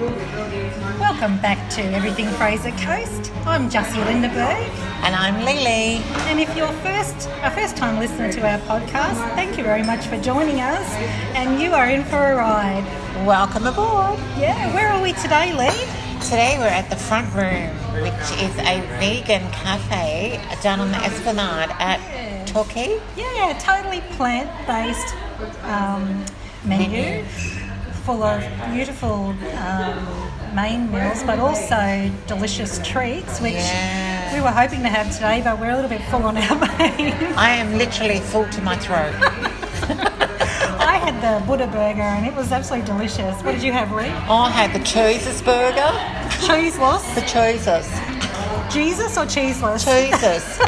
Welcome back to Everything Fraser Coast. I'm Jussie Lindeberg. And I'm Lily. And if you're a first time listener to our podcast, thank you very much for joining us. And you are in for a ride. Welcome aboard. Yeah, where are we today, Lee? Today we're at the Front Room, which is a vegan cafe down on the Esplanade at Torquay. Yeah, totally plant-based menu. Full of beautiful main meals, but also delicious treats, which we were hoping to have today, but we're a little bit full on our main. I am literally full to my throat. I had the Buddha burger and it was absolutely delicious. What did you have, Lee? I had the Cheesus burger. Cheeseless? The Cheesus. Jesus or cheeseless? Cheesus.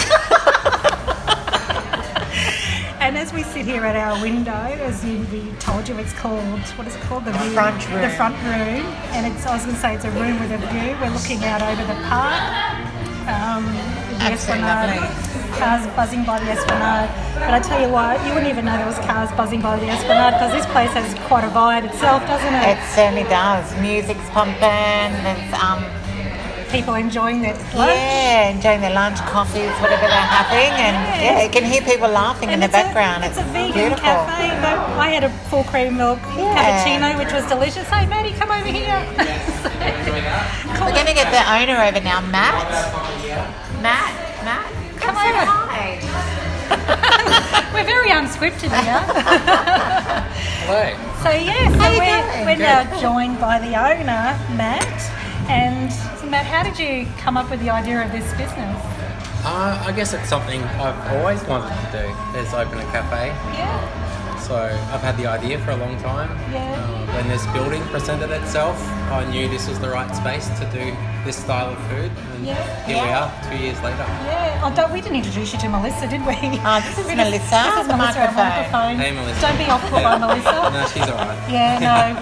And as we sit here at our window, as we told you, it's called, what is it called? The front room. The front room. And I was going to say it's a room with a view. We're looking out over the park. The Esplanade. Cars buzzing by the Esplanade. But I tell you what, you wouldn't even know there was cars buzzing by the Esplanade because this place has quite a vibe itself, doesn't it? It certainly does. Music's pumping. There's people enjoying their lunch. Yeah, enjoying their lunch, coffees, whatever they're having, and you can hear people laughing in the background. It's a vegan beautiful. cafe, but I had a full cream milk cappuccino, which was delicious. Hey, Maddie, come over here. We're going to get the owner over now, Matt. Matt, come over. Hi. We're very unscripted here. Hello. So we're now joined by the owner, Matt. And so Matt, how did you come up with the idea of this business? I guess it's something I've always wanted to do, is open a cafe. Yeah. So I've had the idea for a long time. Yeah. When this building presented itself, I knew this was the right space to do this style of food. And here we are, 2 years later. Yeah. We didn't introduce you to Melissa, did we? This is Melissa. This is Melissa at microphone. Hey, Melissa. Don't be off-put by Melissa. No, she's all right. Yeah, no.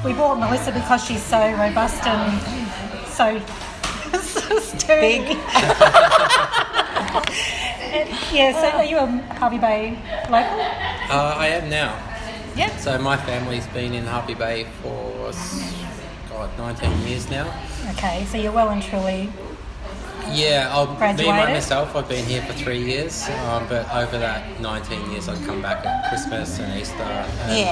We bought Melissa because she's so robust and so sturdy. Big. So are you a Harvey Bay local? I am now. Yep. So my family's been in Harvey Bay for, 19 years now. Okay, so you're well and truly Yeah, me graduated? myself, I've been here for 3 years, but over that 19 years I'd come back at Christmas and Easter. And,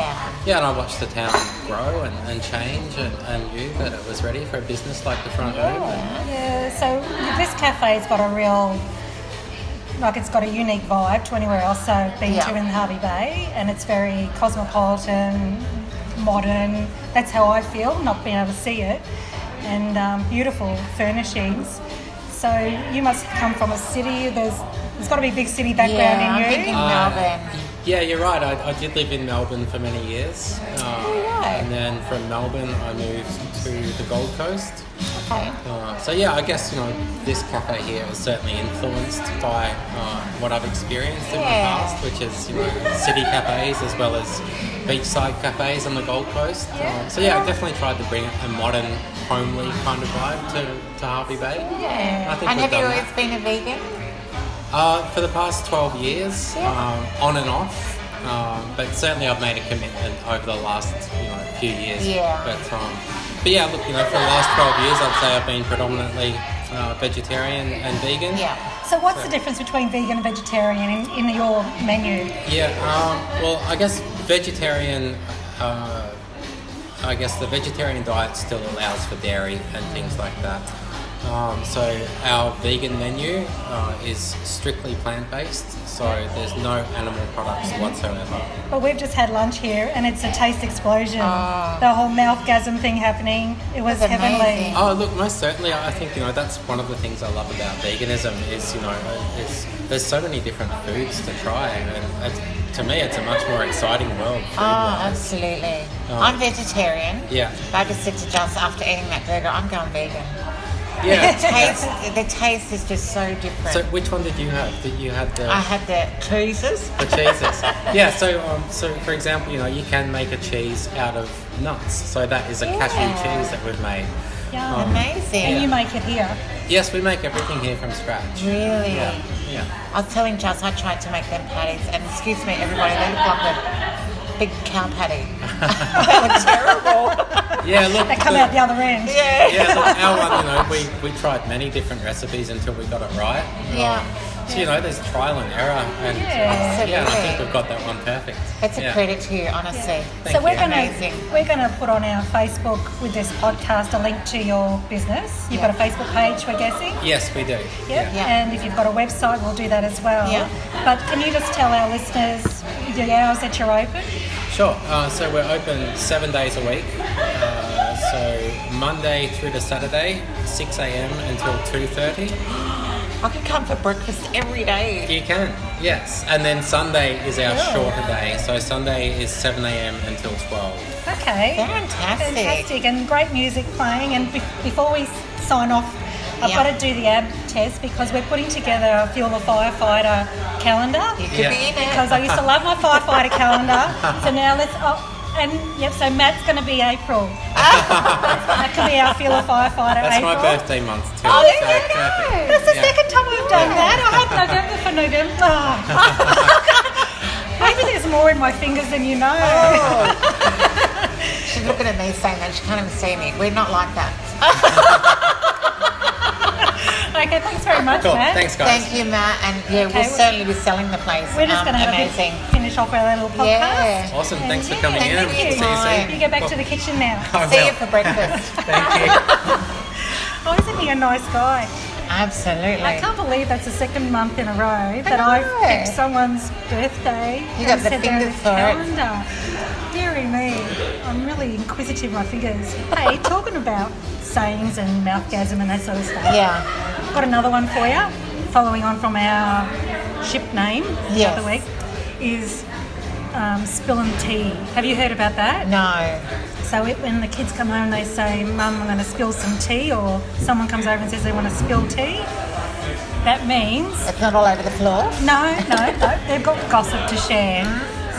and I watched the town grow and change and knew that it was ready for a business like the Front Room. Yeah, so this cafe's got a real, it's got a unique vibe to anywhere else I've been to in Harvey Bay, and it's very cosmopolitan, modern. That's how I feel, not being able to see it, and beautiful furnishings. So you must come from a city. There's got to be a big city background in you. I'm thinking Melbourne. Yeah, you're right. I did live in Melbourne for many years. And then from Melbourne I moved to the Gold Coast. Okay. I guess, this cafe here is certainly influenced by what I've experienced in the past, which is, city cafes as well as beachside cafes on the Gold Coast. I definitely tried to bring a modern, homely kind of vibe to Harvey Bay. Yeah. I think and have you always that. been a vegan? For the past 12 years, on and off. But certainly I've made a commitment over the last few years. Yeah. But for the last 12 years I'd say I've been predominantly vegetarian and vegan. Yeah. So what's the difference between vegan and vegetarian in your menu? Yeah. I guess vegetarian. The vegetarian diet still allows for dairy and things like that. So our vegan menu is strictly plant-based, so there's no animal products whatsoever. But we've just had lunch here and it's a taste explosion. The whole mouthgasm thing happening, it was That's heavenly. amazing. Oh, look, most certainly. I think that's one of the things I love about veganism is there's so many different foods to try, and to me it's a much more exciting world. Absolutely. I'm vegetarian. Yeah. But I just said to Joss after eating that burger, I'm going vegan. Yeah. The taste is just so different. So which one did you have? You had the... I had the Cheesus. The cheeses. Yeah, so for example, you can make a cheese out of nuts. So that is a cashew cheese that we've made. Yeah. Amazing. And you make it here? Yes, we make everything here from scratch. Really? Yeah. I was telling Joss I tried to make them patties, and excuse me, everybody, they look like big cow patty. They were terrible. Yeah, look. They come out the other end. Yeah, look, our one, we tried many different recipes until we got it right. Yeah. So, there's trial and error. And, Absolutely. I think we've got that one perfect. It's a credit to you, honestly. Thank So we're you. gonna put on our Facebook with this podcast a link to your business. You've got a Facebook page, we're guessing. Yes, we do. Yep. Yeah. And if you've got a website, we'll do that as well. Yeah. But can you just tell our listeners the hours that you're open? Sure. So we're open 7 days a week. So Monday through to Saturday, 6 a.m. until 2:30. I can come for breakfast every day. You can, yes. And then Sunday is our shorter day. So Sunday is 7 a.m. until 12. Okay. Fantastic. Fantastic. And great music playing. And before we sign off, I've got to do the ab test because we're putting together a Fuel the Firefighter calendar. You could be in it. Because I used to love my firefighter calendar. So now so Matt's going to be April. That could be our Fuel the Firefighter That's April. my birthday month too. Oh, so there you go. perfect. That's the second time we've done that. I had November for November. Maybe there's more in my fingers than you know. She's looking at me saying that she can't even see me. We're not like that. Okay, thanks very much, Cool. Matt. Thanks, guys. Thank you, Matt. And we'll certainly be selling the place. We're just going to amazing. finish off our little podcast. Yeah. Awesome. And Thanks for coming in. thank you. See you soon. You go back to the kitchen now. I See will. you for breakfast. Thank you. Oh, isn't he a nice guy? Absolutely. I can't believe that's the second month in a row that I've know. picked someone's birthday. You got and the said they're in fingers for it. calendar. Deary me, I'm really inquisitive with my fingers. Hey, talking about sayings and mouthgasm and that sort of stuff. Yeah. I've got another one for you, following on from our ship name the Yes. other week, is spilling tea. Have you heard about that? No. So when the kids come home, they say, "Mum, I'm going to spill some tea," or someone comes over and says they want to spill tea. That means It's not all over the floor. no, they've got gossip to share.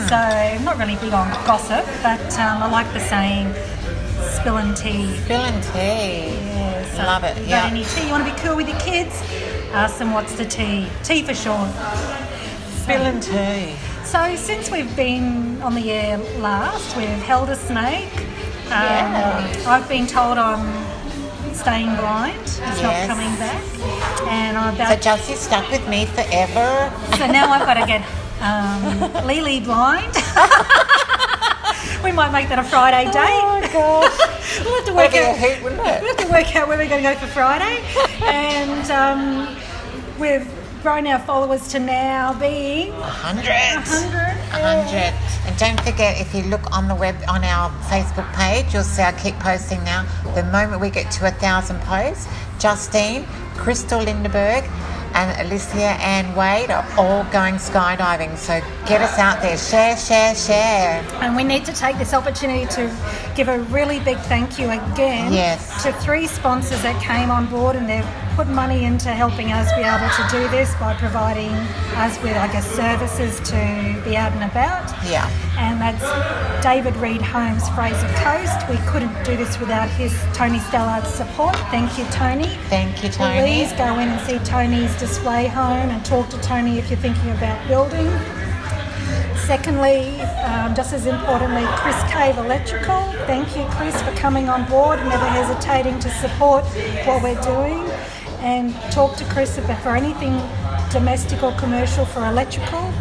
So I'm not really big on gossip, but I like the saying, "Spilling tea." Spilling tea. Yeah, so Love it, if you've yeah. got any tea, you want to be cool with your kids? Ask them what's the tea. Tea for short. Spilling tea. So since we've been on the air last, we've held a snake. I've been told I'm staying blind. It's not Yes. coming back. And I'm So about Jessie's stuck with me forever. so now I've got to get Lily blind. We might make that a Friday date. Oh gosh. We'll have to That'd work be a out. hoot, wouldn't We'll it? have to work out where we're going to go for Friday. And we've grown our followers to now being 100. 100. And don't forget, if you look on the web, on our Facebook page, you'll see I keep posting now. The moment we get to 1,000 posts, Justine, Crystal Lindeberg, and Alicia Ann Wade are all going skydiving. So get us out there. Share, share, share. And we need to take this opportunity to give a really big thank you again Yes. to 3 sponsors that came on board, and they've put money into helping us be able to do this by providing us with, I guess, services to be out and about. Yeah. And that's David Reed Holmes, Fraser Coast. We couldn't do this without Tony Stellard's support. Thank you, Tony. Thank you, Tony. Please go in and see Tony's display home and talk to Tony if you're thinking about building. Secondly, just as importantly, Chris Cave Electrical. Thank you, Chris, for coming on board, never hesitating to support what we're doing. And talk to Chris about for anything domestic or commercial for electrical.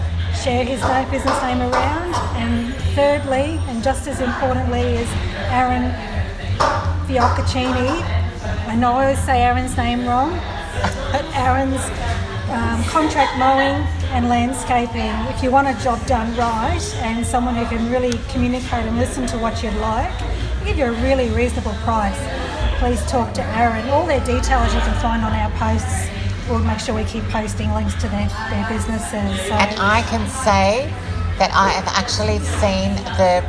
Share his business name around. And thirdly, and just as importantly, is Aaron Fioccaccini. I know I always say Aaron's name wrong, but Aaron's contract mowing and landscaping. If you want a job done right and someone who can really communicate and listen to what you'd like, I'll give you a really reasonable price. Please talk to Aaron. All their details you can find on our posts. We'll make sure we keep posting links to their businesses. So, And I can say that I have actually seen the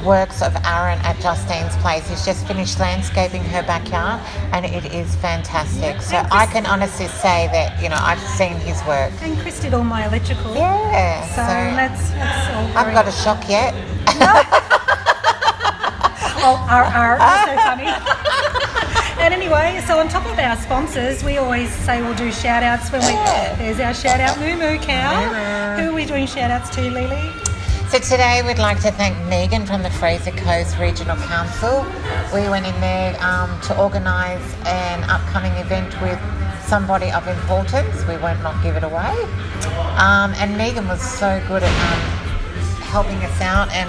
works of Aaron at Justine's place. He's just finished landscaping her backyard and it is fantastic. So I can honestly say that, I've seen his work. and Chris did all my electrical. Yeah. So that's all I very... haven't got a shock yet. That's so funny. And anyway, so on top of our sponsors, we always say we'll do shout outs when there's our shout out Moo Moo Cow. Who are we doing shout outs to, Lily? So So today we'd like to thank Megan from the Fraser Coast Regional Council. We went in there to organise an upcoming event with somebody of importance. We won't not give it away. And Megan was so good at helping us out, and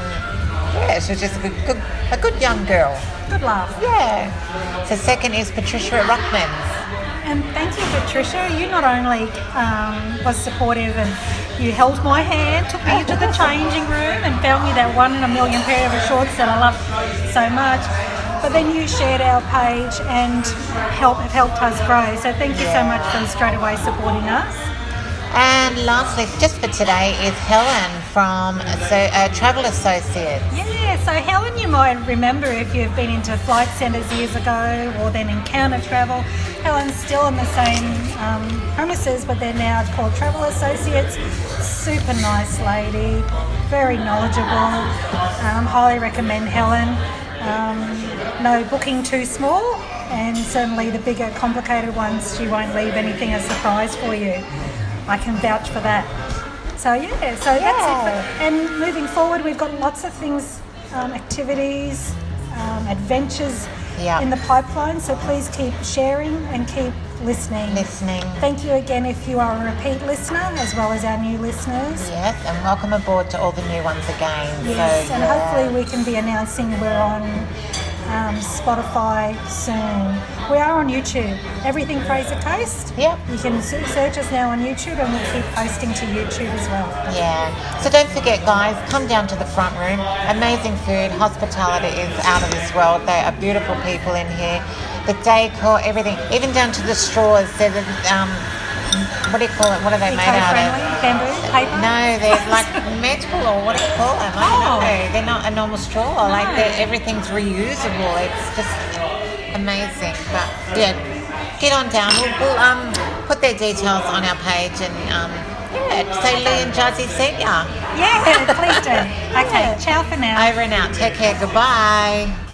yeah, she was just a good young girl. Good laugh. Yeah. So second is Patricia at Rockman's. And thank you, Patricia. You not only was supportive and you held my hand, took me into the changing room and found me that 1 in a million pair of shorts that I love so much, but then you shared our page and have helped us grow. So thank you so much for straight away supporting us. And lastly, just for today, is Helen from Travel Associates. Yeah, so Helen, you might remember if you've been into flight centres years ago or then Encounter Travel. Helen's still in the same premises, but they're now called Travel Associates. Super nice lady, very knowledgeable. Highly recommend Helen. No booking too small, and certainly the bigger, complicated ones, she won't leave anything a surprise for you. I can vouch for that. So that's it. And moving forward, we've got lots of things, activities, adventures in the pipeline. So please keep sharing and keep listening. Thank you again if you are a repeat listener, as well as our new listeners. Yes, and welcome aboard to all the new ones again. Yes, so, and hopefully we can be announcing we're on Spotify soon. We are on YouTube. Everything Fraser Coast. Yep. You can search us now on YouTube, and we'll keep posting to YouTube as well. Yeah. So don't forget, guys, come down to the front room. Amazing food. Hospitality is out of this world. They are beautiful people in here. The decor, everything, even down to the straws. They're what do you call it? What are they made out of? Bamboo, paper? No, they're like metal, or what do you call them? I don't know. They're not a normal straw. No. Like everything's reusable. It's just amazing. But yeah, get on down. We'll put their details on our page, and say Lee and Jazzy sent ya. Yeah, please do. Okay, ciao for now. Over and out. Take care. Goodbye.